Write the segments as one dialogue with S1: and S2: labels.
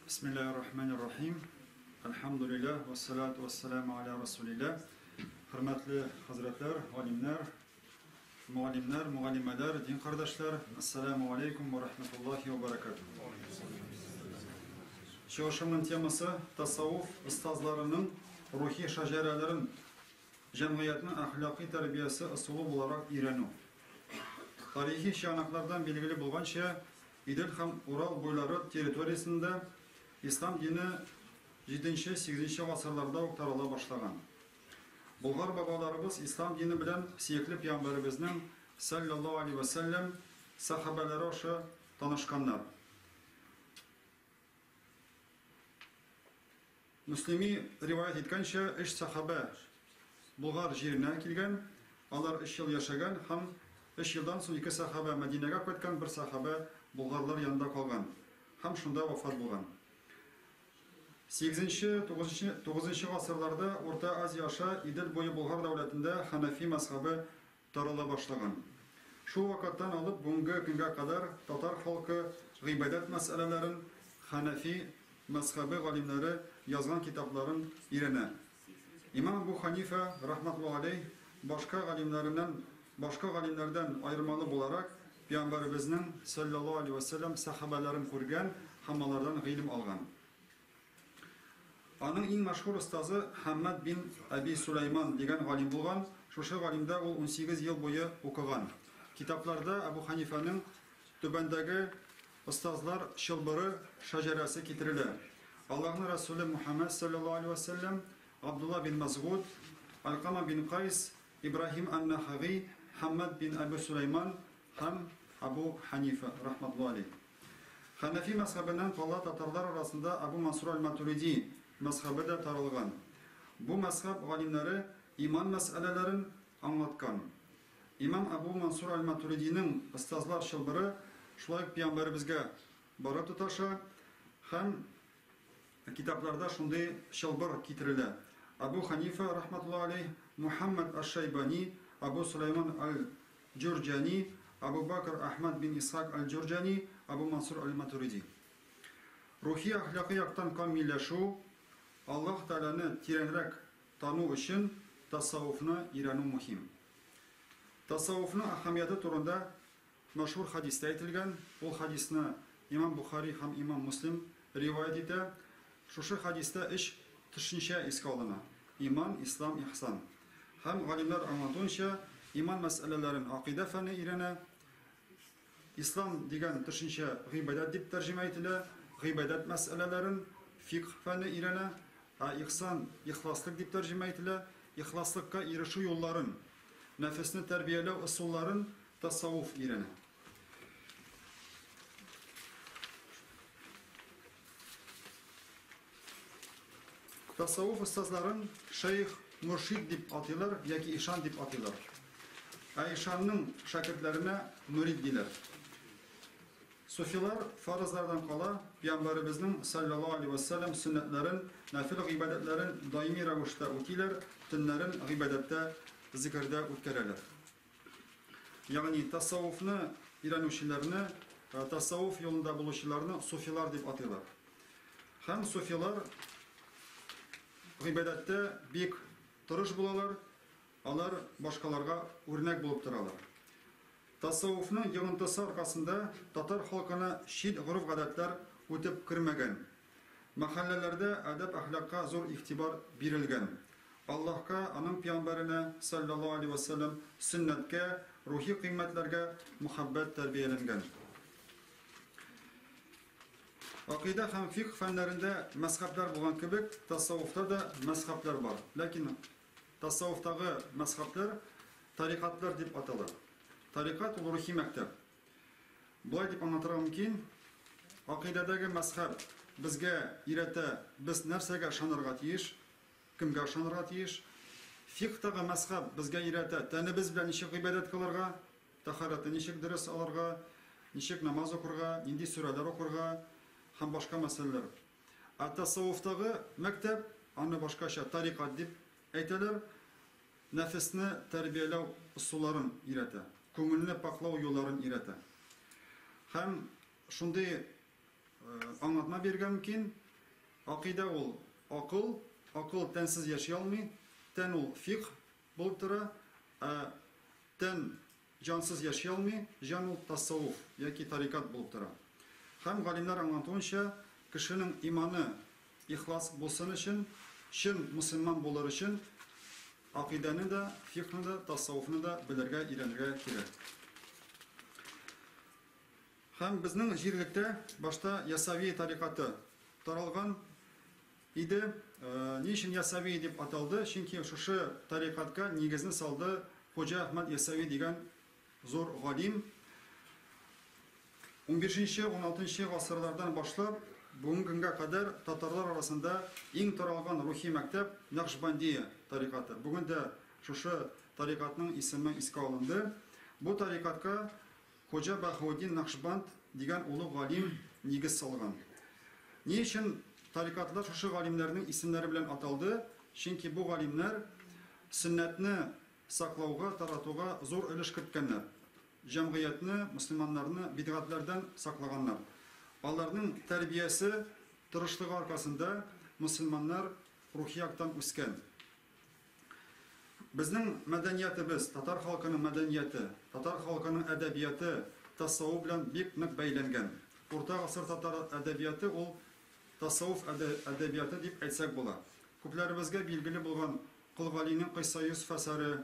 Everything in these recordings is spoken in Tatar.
S1: Bismillahirrahmanirrahim. Elhamdülillah ve salatu ve selamu ala Resulillah. Hürmetli hazretler, alimler, muallimler, muallimeler, din kardeşler. Esselamu aleyküm ve rahmetullahi ve berekatuhu. Çalışmamın teması tasavvuf ustazlarının ruhi şacerelerin cemiyetinin ahlaki terbiyesi usulü olarak öğrenu. Tarihi şiyanaklardan bilgili bulganca İdil ham Ural boyları teritoriyasında İslam dini 7-8 asırlarda tarala başlagan. Bulgar babalarımız İslam dini bilen siyekli Peygamberimizin sallallahu aleyhi ve sellem sahabeleri aşı tanışkanlar. Müslimi rivayet etkençe 3 sahabe Bulgar yerine kilgen, onlar 3 yıl yaşagan, ham 3 yıldan sonra 2 sahabe Medine'ye ketken, bir sahabe Bulgarlar yanında kalgan. Ham şunda vefat bulgan. 8-9 asırlarda Orta Azya aşağı İdil boyu Bulgar devletinde Hanefi mezhebi tarala başlagan. Şu vakitten alıp bugünkü güne kadar Tatar halkı gıybedet meselelerin Hanefi mezhebi galimleri yazgan kitapların irene. İmam Ebu Hanife rahmetullahi aleyh başka galimlerden ayrılmalı olarak Peygamberimizin sallallahu aleyhi ve sellem sahabelerin kurgan hamalardan ilim algan. Onun en meşhur ustazı Hamad bin Abi Süleyman degen galim bulgan. Şu galimde o 18 yıl boyu okugan. Kitaplarda Ebu Hanife'nin tübendeki ustazlar şılbırı şaceresi getirilir. Allah'ın Resulü Muhammed sallallahu aleyhi ve sellem, Abdullah bin Mesud, Alkama bin Kays, İbrahim an-Nahavi, Hamad bin Abi Süleyman, hem Ebu Hanife rahmetullahi aleyh. Hanefi mezhebinden kalan Tatarlar arasında Ebu Mansur el-Maturidi mezhebi de tarılgan. Bu mezhep alimleri iman meselelerin anlatkan. İmam Ebu Mansur el-Maturidi'nin ustazlar şılbırı şulayık Peygamberimizge barı tutaşa hem kitaplarda şunday şılbır getirilir. Ebu Hanife rahmetullahi aleyh, Muhammed el-Şeybani, Ebu Süleyman el-Cürcani, Ebu Bakr Ahmed bin İshak el-Cürcani, Ebu Mansur el-Maturidi. Ruhi ahlaki yaktan kamilleşu, Allah Teala'nı tirenrek tanı için tasavvufunu öğrenu muhim. Tasavvufun ahamiyeti turunda meşhur hadiste etilgen, o hadisini İmam Bukhari hem İmam Müslim rivayet eder. Şu hadiste iş düşünce iskalına. İman, İslam, ihsan. Hem alimler anlatınca iman meselelerin akide feni irene, İslam diyen düşünce gıybedet dip tercüme edilir, gıybedet meselelerin fiqh feni irene, ihsan, ihlaslık dip tercüme edilir, ihlaslıkka erişi yolların, nefesini terbiyeli usulların tasavvuf irene. Tasavvuf ustazların şeyh, mürşid dip atıyorlar, yaki işan dip atıyorlar. İşanın şakirtlerine mürid diler. Sufiler farzlardan kala Peygamberimizin sallallahu aleyhi ve sellem sünnetlerin, nafil ibadetlerin daimi ravuşta utiler, tünlerin ibadette, zikirde utkererler. Yani tasavvufunu iranuşilerini, tasavvuf yolunda buluşularını sufiler dip atıyorlar. Hem sufiler ibadette büyük duruş bulalar, onlar başkalarga örnek bulup duralar. Tasavvufun yığıntısı arkasında Tatar halkına şid guruf adetler ötüp kirmegen. Mahallelerde adab ahlaka zor ihtibar birilgen. Allah'a, onun peygamberine sallallahu aleyhi ve sellem sünnetke, ruhi kıymetlerge muhabbet terbiyelengen. Akide hem fiqh fenlerinde mezhepler bulan kibik, tasavvufta da mezhepler var. Lakin tasavvuftaki mezhepler tarikatlar dip atalar. Tarikat ruhi mektep. Bulay dip anlatırım mümkün. Akidedeki mezhep bizge irete, biz nersege şanırga tiyiş, kimge şanırga tiyiş. Fiqhtaki mezhep bizge irete, tani biz bilen nişik ibadet kılırga, taharete nişik ders alırga, nişik namaz okurga, indi süreler okurga, hem başka meseleler. Tasavvuftaki mektep, anne başka şey, tarikat dip eyteler, nefesini terbiyelev usulların irete, köngülünü paklav yolların irete. Hem şunday аңлатма бирергә мөмкин. Акыйда ул акыл, акыл тәнсез яши алмый, тән ул фикъ булып тора, тән җансыз яши алмый, җан ул тасаввуф яки тарикат булып тора. Һәм галимнәр аңлатуынча, кешенең иманы ихлас булсын өчен, чын мөселман булыр өчен, акыйданы да, фикъны да, тасаввуфны да белергә, өйрәнергә кирәк. Һәм безнең җирлектә башта Ясави тарикаты таралган иде. Ни өчен Ясави дип аталды? Чөнки шушы тарикатка нигезне салды Хоҗа Әхмәд Ясави дигән зур галим. 15-16 гасырлардан башлап бүгенге көнгә кадәр татарлар арасында иң таралган рухи мәктәп Нақшбандия тарикаты. Бүген дә шушы тарикатның исеме искә алынды. Бу тарикатка Хоҗа Баһаветдин Нақшбанд дигән улы галим нигез салган. Ни өчен тарикатлар шушы галимнәрнең исемнәре белән аталды? Чөнки бу галимнәр сөннәтне саклауга, таратуга зур өлеш керткәннәр. Җәмгыятьне, мөселманнарны бидгатлардан саклаганнар. Аларның тәрбиясе, тырышлыгы аркасында мөселманнар рухи яктан үскән. Безнең мәдәниятебез, татар халкының мәдәнияте, татар халкының әдәбияты тасаввуф белән бик нык бәйләнгән. Урта гасыр татар әдәбияты ул тасаввуф әдәбияты дип әйтсәк була. Күпләребезгә билгеле булган Кол Галинең Кыйса Юсуф әсәре,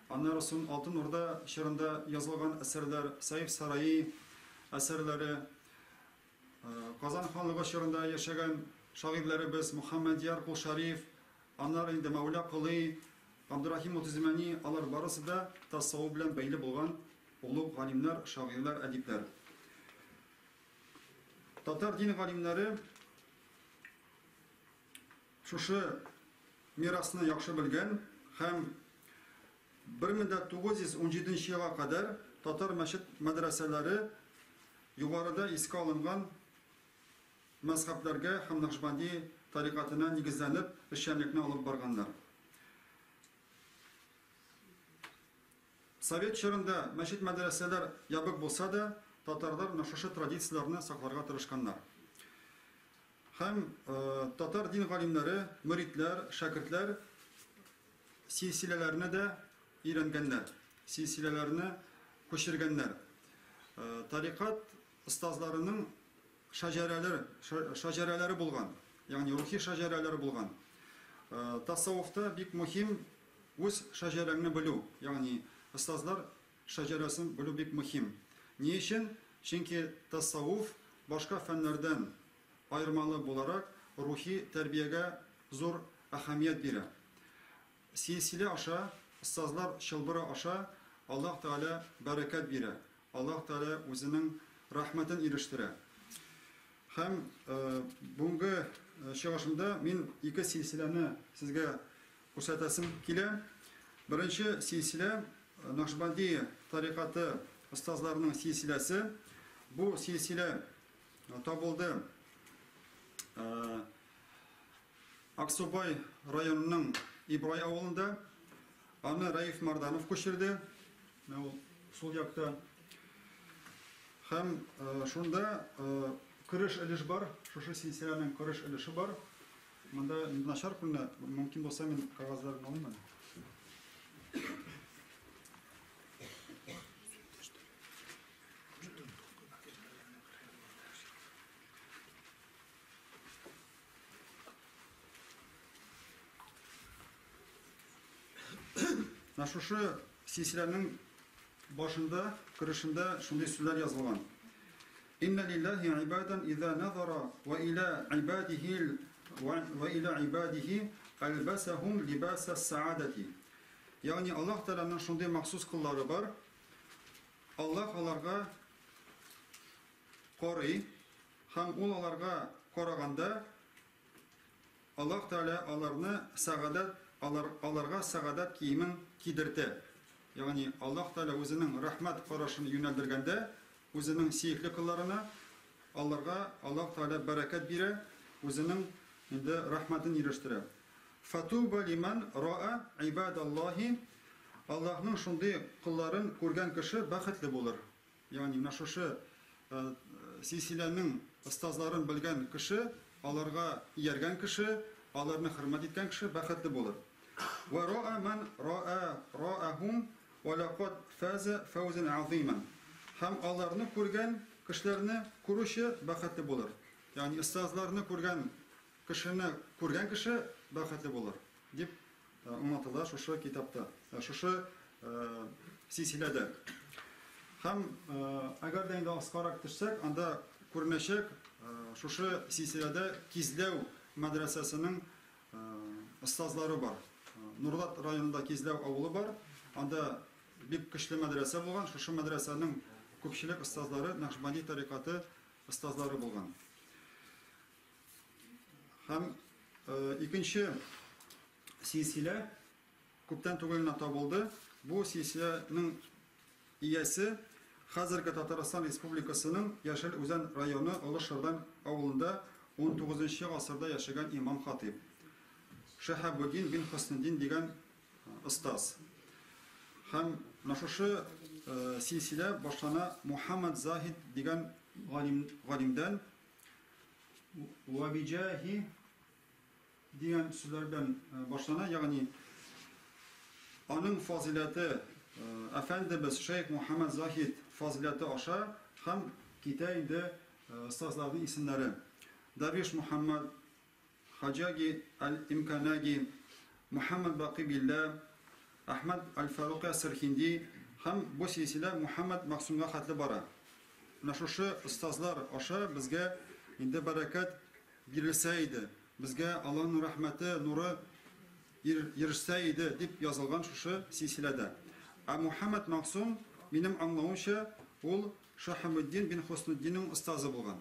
S1: аннан соң Алтын Урда чорында язылган әсәрләр, Саиф Сараи әсәрләре, Казан ханлыгы чорында яшәгән шагыйрьләребез Мөхәммәдияр Кул Шариф, аннан инде Мәүлә Кылый, Абдурахим Утызмани, алар барысы да тасаввуф белән бәйле булган улуг галимнәр, шагыйрьләр, әдипләр. Татар дин галимнәре шушы мирасны яхшы белгән һәм 1917 елга кадәр татар мәчет мәдрәсәләре югарыда искә алынган мәзһәбләргә һәм Нақшбанди тарикатына нигезләнеп эшчәнлекне алып барганнар. Совет чорында мәчет мәдрәсәләр ябык булса да, татарлар шушы традицияләрне сакларга тырышканнар. Һәм татар дин галимнәре, мөритләр, шәкертләр силсиләләрне дә өйрәнгәннәр, силсиләләрне күчергәннәр. Тарикат остазларының шаҗәрәләре булган, ягъни рухи шаҗәрәләре булган. Тасаввуфта бик мөһим үз шаҗәрәңне белү, ягъни остазлар шаҗәрәсен белү бик мөһим. Ни өчен? Чөнки тасаввуф башка фәннәрдән айырмалы буларак рухи тәрбиягә зур әһәмият бирә. Силсилә аша, остазлар чылбыры аша Аллаһ Тәгалә бәрәкәт бирә. Аллаһ Тәгалә үзенең рәхмәтен ирештерә. Һәм бүгенге чыгышымда мин ике силсиләне сезгә күрсәтәсем килә. Беренче силсилә Нақшбанди тарикаты остазларының силсиләсе. Бу силсилә табылды Аксубай районының Ибрай авылында. Аны Раиф Марданов күчерде. Сул якта. Һәм шунда көреш өлеш бар. Шушы силсиләнең көреш өлеше бар. Монда начар күренә, мөмкин булса мин кагазларын алыйм. Шушы силсиләнең башында, көрешендә шундый сүзләр язылган. Инна лиллаһи ибадан иза назара ва иля ибадихи албасахум либаса саадати. Ягъни Аллаһ Тәгаләнең шундый махсус куллары бар. Аллаһ аларга карый һәм ул аларга караганда Аллаһ Тәгалә аларны сагадат аларга сагадат киемен кидертә. Ягъни Аллаһ Тәгалә үзенең рәхмәт карашын юнәлдергәндә, үзенең сөекле кулларына аларга Аллаһ Тәгалә бәрәкәт бирә, үзенең инде рәхмәтен ирештерә. Фатуба лиман ра'a ибадаллаһи. Аллаһның шундый кулларын күргән кеше бәхетле булыр. Ягъни менә шушы silsilenin ustazların bilgen kişi, alırga yergen kişi, alırını hürmet etken kişi bakatlı bulur. Ve ra'a men ra'ahum ve laqad faza fawzan aziman. Hem allarını kurgan kişilerini kuruşu bakatlı bulur. Yani ustazlarını kurgan kişini kurgan kişi bakatlı bulur. Dip anlatılar şu kitapta, şu silsilede. Hem eğer de indi askarak düşsek, anda kurneşek şu silsilede Kizlev medresesinin ustazları var. Nurlat rayonunda Kizlev avulu var. Anda bir kışlı medrese bulgan. Şu medresenin köpçülük ustazları Nakşibandi tarikatı ustazları bulgan. Hem ikinci silsile köpten tuguluna tabıldı. Bu silsilenin iyesi Hazırki Tataristan Respublikası'nın Yaşar Özen rayonu Alışır'dan avulunda 19. asırda yaşayan İmam Hatip. Şehabuddin bin Hüsnüddin diyen ustaz. Hem naşışı silsile başlana Muhammed Zahid diyen galimden ve bicahi diyen sözlerden başlana, yani onun fazileti Efendimiz Şeyh Muhammed Zahid fazileti aşağı hem kitayında ustazların isimleri Derviş Muhammed Hacagi el-İmkanagi Muhammed Baqi Billah Ahmet el-Faruqi Sirhindi hem bu silsile Muhammed Maksum'a hatlı bara. Naşoşu ustazlar aşağı bizge indi bereket girilseydi, bizge Allah'ın rahmeti, nuru yirişseydi dip yazılgan şu silsilede. Muhammed Maksum benim anlayışım ol Şahabuddin bin Hüsnüddin'in ustazı bulgan.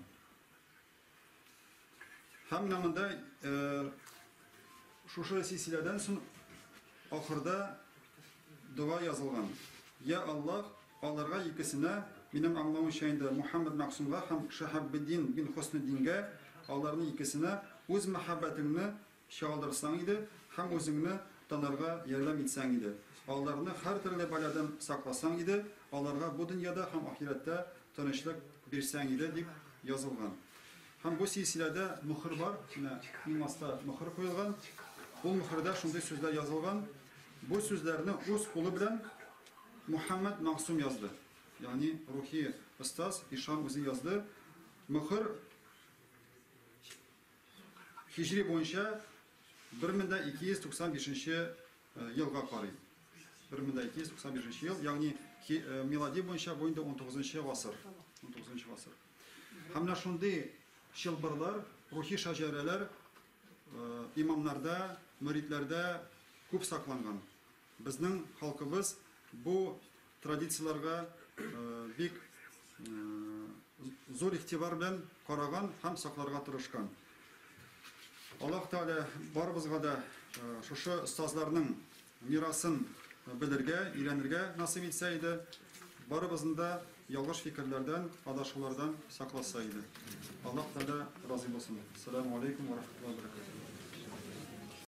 S1: Hem namında şu silsileden son ahırda dua yazılgan. Ya Allah, Allah'a ikisine benim anlayışımda Muhammed Maksum'a hem Şahabuddin bin Hüsnüddin'e Allah'ın ikisine öz muhabbetini şaldırsan idi, hem özünü tanırga yardım etsen idi. Allah'ını her türlü beladan saklasan idi, Allah'a bu dünyada hem ahirette tanışlık birsen idi deyip yazılgan. Hem bu silsilede mühür var, imasta mühür koyulgan. Bu mühürde şunday sözler yazılgan. Bu sözlerini öz kulu bilen Muhammed Maksum yazdı. Yani ruhi ustaz İşan özü yazdı. Mühür Hicri boyunca 1295 yılga qarı. 1295 yıl, yani miladi boyunca boyunda 19. asır. 19. asır. Hamna şunday şılbırlar, ruhi şacareler imamlarda, müritlerde köp saklangan. Bizning halkımız bu tradisiyalarga bek zor ihtibar bilen qaragan hem saklarga tırışkan. Allah Teala barımızga da şu ustazlarının mirasın bilirge, öğrenirge nasip etseydi, barımızın da yanlış fikirlerden, adaşılardan saklasaydı. Allah Teala razı olsun. Selamun Aleyküm ve Rahmetullahi ve Berekatuhu.